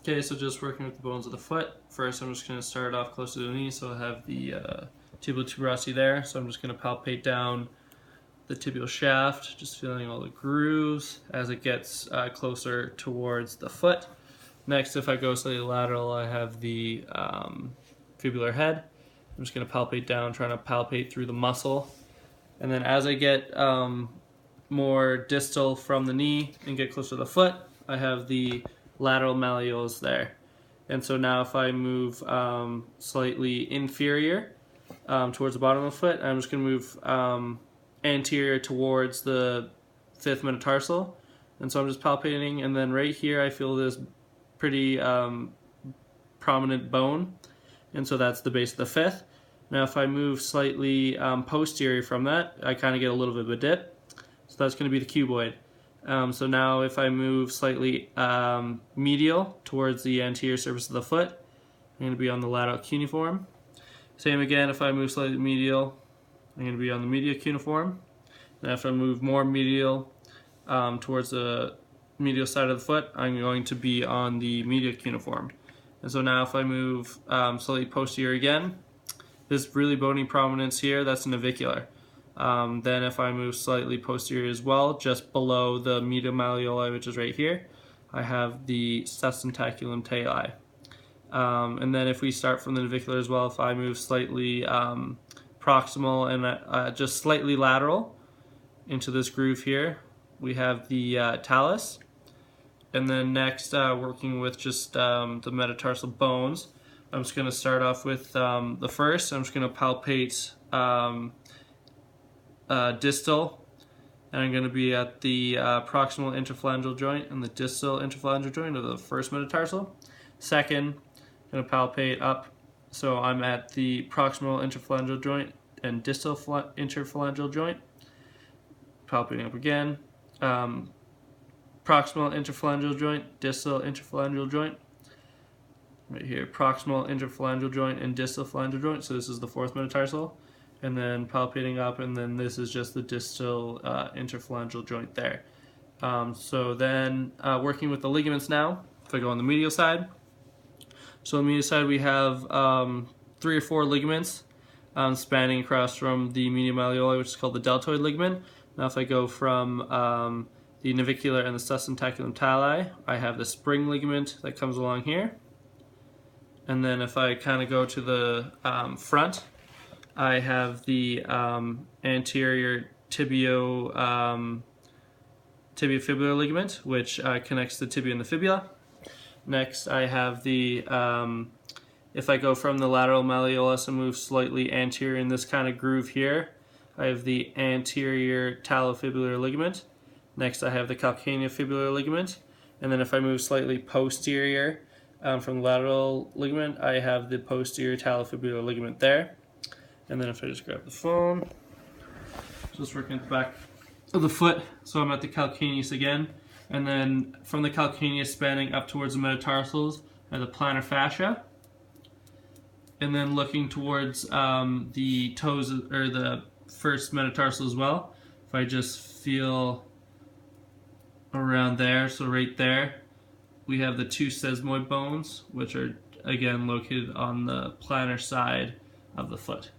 Okay, so just working with the bones of the foot. First, I'm just going to start off close to the knee, so I have the tibial tuberosity there. So I'm just going to palpate down the tibial shaft, just feeling all the grooves as it gets closer towards the foot. Next, if I go slightly lateral, I have the fibular head. I'm just going to palpate down, trying to palpate through the muscle. And then as I get more distal from the knee and get closer to the foot, I have the lateral malleolus there. And so now if I move slightly inferior towards the bottom of the foot, I'm just going to move anterior towards the fifth metatarsal. And so I'm just palpating, and then right here I feel this pretty prominent bone, and so that's the base of the fifth. Now if I move slightly posterior from that, I kind of get a little bit of a dip. So that's going to be the cuboid. So now if I move slightly medial towards the anterior surface of the foot, I'm going to be on the lateral cuneiform. Same again, if I move slightly medial, I'm going to be on the medial cuneiform. And if I move more medial towards the medial side of the foot, I'm going to be on the medial cuneiform. And so now if I move slightly posterior again, this really bony prominence here, that's navicular. Then if I move slightly posterior as well, just below the medial malleoli, which is right here, I have the sustentaculum tali. And then if we start from the navicular as well, if I move slightly proximal and just slightly lateral into this groove here, we have the talus. And then next, working with just the metatarsal bones, I'm just going to start off with the first. I'm just going to palpate distal, and I'm going to be at the proximal interphalangeal joint and the distal interphalangeal joint of the first metatarsal. Second, I'm going to palpate up, so I'm at the proximal interphalangeal joint and distal interphalangeal joint. Palpating up again. Proximal interphalangeal joint, distal interphalangeal joint. Right here, proximal interphalangeal joint and distal phalangeal joint. So this is the fourth metatarsal. And then palpating up, and then this is just the distal interphalangeal joint there. So then working with the ligaments now, if I go on the medial side. So on the medial side we have 3 or 4 ligaments spanning across from the medial malleoli, which is called the deltoid ligament. Now if I go from the navicular and the sustentaculum tali, I have the spring ligament that comes along here. And then if I kind of go to the front, I have the anterior tibiofibular ligament, which connects the tibia and the fibula. Next, I have the, if I go from the lateral malleolus and move slightly anterior in this kind of groove here, I have the anterior talofibular ligament. Next, I have the calcaneofibular ligament. And then if I move slightly posterior from the lateral ligament, I have the posterior talofibular ligament there. And then if I just grab the phone, just working at the back of the foot, so I'm at the calcaneus again. And then from the calcaneus spanning up towards the metatarsals, I have the plantar fascia. And then looking towards the toes, or the first metatarsal as well, if I just feel around there, so right there, we have the 2 sesamoid bones, which are again located on the plantar side of the foot.